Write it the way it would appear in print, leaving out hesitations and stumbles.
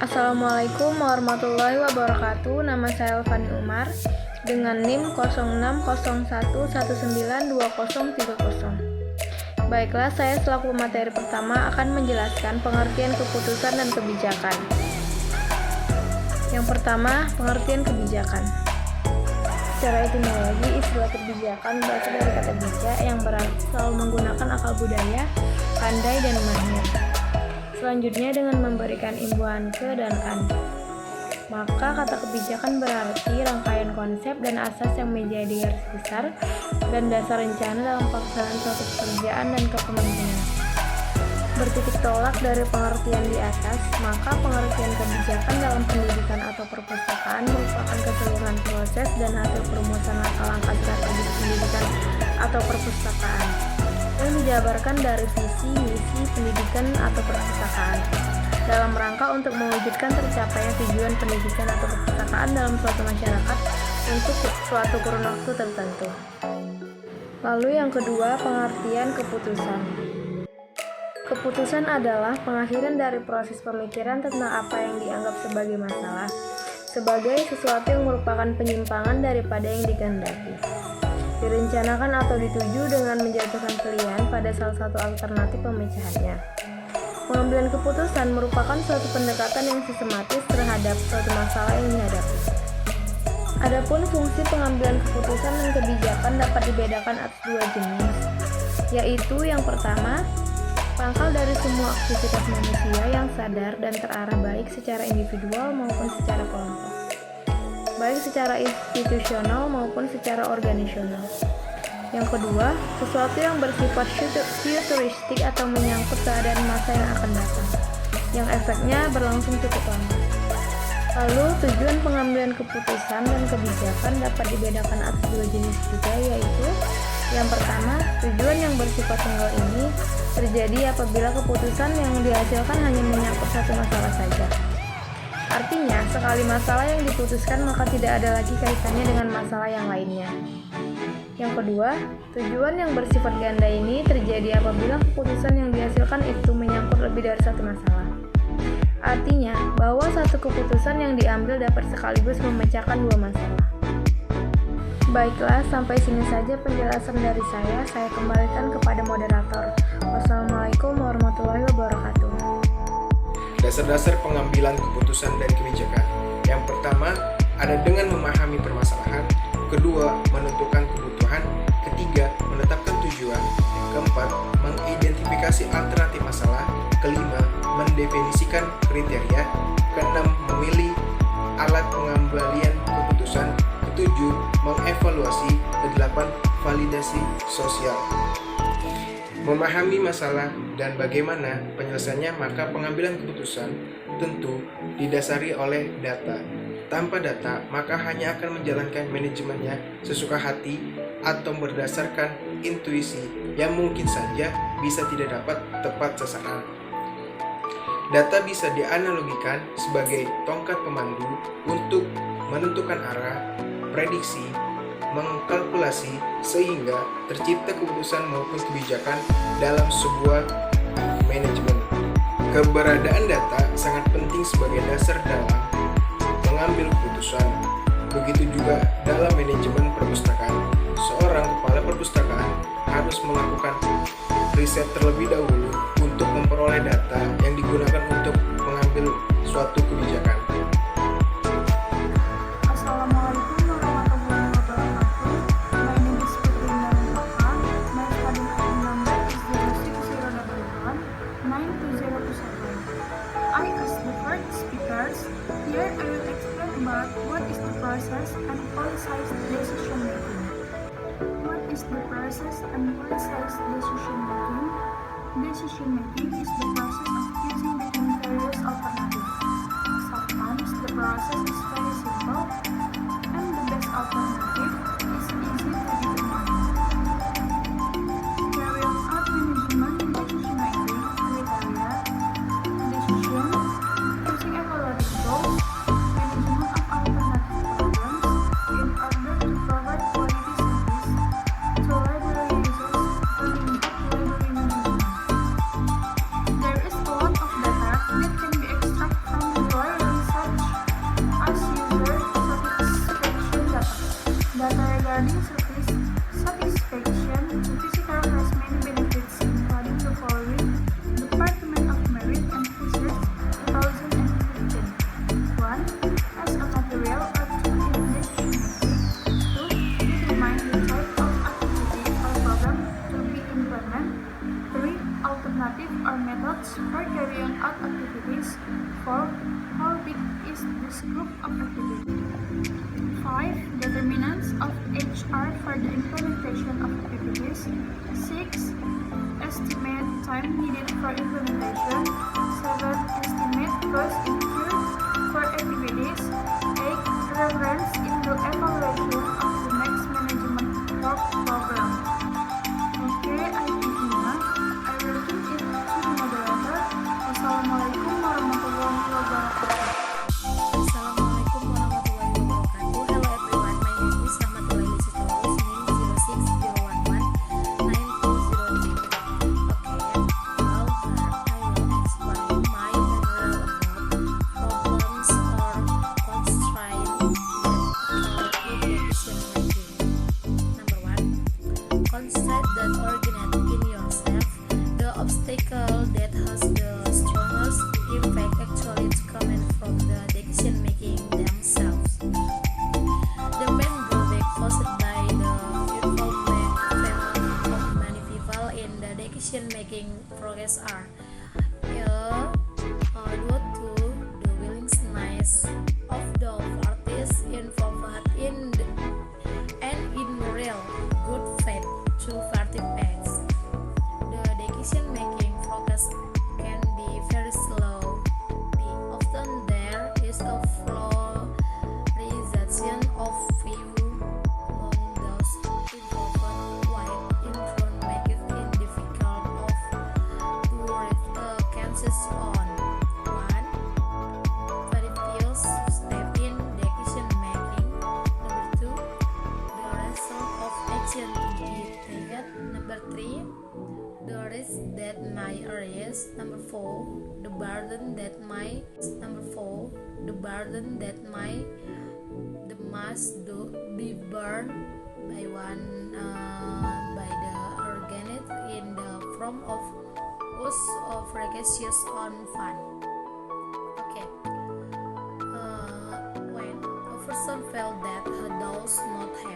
Assalamualaikum warahmatullahi wabarakatuh. Nama saya Elvani Umar dengan NIM 0601192030. Baiklah, saya selaku materi pertama akan menjelaskan pengertian keputusan dan kebijakan. Yang pertama, pengertian kebijakan. Secara etimologi, istilah kebijakan berasal dari kata bijak yang berarti selalu menggunakan akal budaya, pandai, dan mahir. Selanjutnya dengan memberikan imbuhan ke dan an. Maka kata kebijakan berarti rangkaian konsep dan asas yang menjadi garis besar dan dasar rencana dalam pelaksanaan suatu pekerjaan dan kepemimpinan. Bertitik tolak dari pengertian di atas, maka pengertian kebijakan dalam pendidikan atau perpustakaan merupakan keseluruhan proses dan hasil perumusan langkah-langkah strategis pendidikan atau perpustakaan yang dijabarkan dari visi misi pendidikan atau perpustakaan dalam rangka untuk mewujudkan tercapainya tujuan pendidikan atau perpustakaan dalam suatu masyarakat untuk suatu kurun waktu tertentu. Lalu yang kedua, pengertian keputusan. Keputusan adalah pengakhiran dari proses pemikiran tentang apa yang dianggap sebagai masalah, sebagai sesuatu yang merupakan penyimpangan daripada yang dikehendaki. Direncanakan atau dituju dengan menjatuhkan pilihan pada salah satu alternatif pemecahannya. Pengambilan keputusan merupakan suatu pendekatan yang sistematis terhadap suatu masalah yang dihadapi. Adapun fungsi pengambilan keputusan dan kebijakan dapat dibedakan atas dua jenis, yaitu yang pertama, pangkal dari semua aktivitas manusia yang sadar dan terarah baik secara individual maupun secara kelompok, baik secara institusional maupun secara organisasional. Yang kedua, sesuatu yang bersifat futuristik atau menyangkut keadaan masa yang akan datang, yang efeknya berlangsung cukup lama. Lalu, tujuan pengambilan keputusan dan kebijakan dapat dibedakan atas dua jenis juga, yaitu yang pertama, tujuan yang bersifat tunggal ini terjadi apabila keputusan yang dihasilkan hanya menyangkut satu masalah saja. Artinya, sekali masalah yang diputuskan maka tidak ada lagi kaitannya dengan masalah yang lainnya. Yang kedua, tujuan yang bersifat ganda ini terjadi apabila keputusan yang dihasilkan itu menyangkut lebih dari satu masalah. Artinya, bahwa satu keputusan yang diambil dapat sekaligus memecahkan dua masalah. Baiklah, sampai sini saja penjelasan dari saya. Saya kembalikan kepada moderator. Wassalamualaikum warahmatullahi wabarakatuh. Dasar-dasar pengambilan keputusan dan kebijakan. Yang pertama, ada dengan memahami permasalahan. Kedua, menentukan kebutuhan. Ketiga, menetapkan tujuan. Keempat, mengidentifikasi alternatif masalah. Kelima, mendefinisikan kriteria. Keenam, memilih alat pengambilan keputusan. Ketujuh, mengevaluasi. Kedelapan, validasi sosial. Memahami masalah dan bagaimana penyelesaiannya, maka pengambilan keputusan tentu didasari oleh data. Tanpa data, maka hanya akan menjalankan manajemennya sesuka hati atau berdasarkan intuisi yang mungkin saja bisa tidak dapat tepat sasaran. Data bisa dianalogikan sebagai tongkat pemandu untuk menentukan arah, prediksi, mengkalkulasi sehingga tercipta keputusan maupun kebijakan dalam sebuah manajemen. Keberadaan data sangat penting sebagai dasar dalam mengambil keputusan. Begitu juga dalam manajemen perpustakaan. Seorang kepala perpustakaan harus melakukan riset terlebih dahulu untuk memperoleh data yang digunakan untuk mengambil suatu kebijakan. Assalamualaikum warahmatullahi wabarakatuh. My name is Putri Nurulaka. My study number is 06081-92027. I as the first speakers, here I will explain about what is the process and policies decision making. What is the process and policies decision making? Decision making is the process of choosing between various alternatives. Sometimes the process is very simple and the best alternative is easy to determine. Carrying out management decision making criteria, decision, using evaluative goals, management of alternative programs in order to provide quality service to library users and improve library management. There is a lot of data that can be extracted from the library Regarding satisfaction, the visitor has many benefits according to following Department of Merit and Research 2015. 1. As a material or tool in decision making. 2. Determine the type of activity or program to be implemented. 3. Alternative or methods for carrying out activities. 4. How big is this group of activities? 5. Determinants of HR for the implementation of activities. 6. Estimate time needed for implementation. 7. Estimate cost incurred for activities. 8. Reference in the evaluation of the next management work program. Okay, I think enough. I will give it to the moderator. Wassalamualaikum warahmatullahi wabarakatuh. Assalamualaikum warahmatullahi wabarakatuh. Hello everyone, my name is Rahmatullahi Lisitoros, NIM 060119203. Now I will explain my general about problems or constraints that occur in decision making. Number 1. Constraint that originate in yourself. The obstacle that has the strongest impact actually is coming from the decision making themselves. The main drawback caused by the involvement of many people in the decision making process are due to the willingness of the parties involved and in real good faith to participate. The decision making process can be very slow. Often there is a polarization of view among those involved, while influence makes it difficult to cancel on. 1. Very few step in decision making. Number 2. The result of action to be taken. Number 3. The risk that might arise. Number 4. The burden that might. Number 4. The burden that might must be borne by by the organic in the form of use of regacious on fund. Okay. When a person felt that he does not have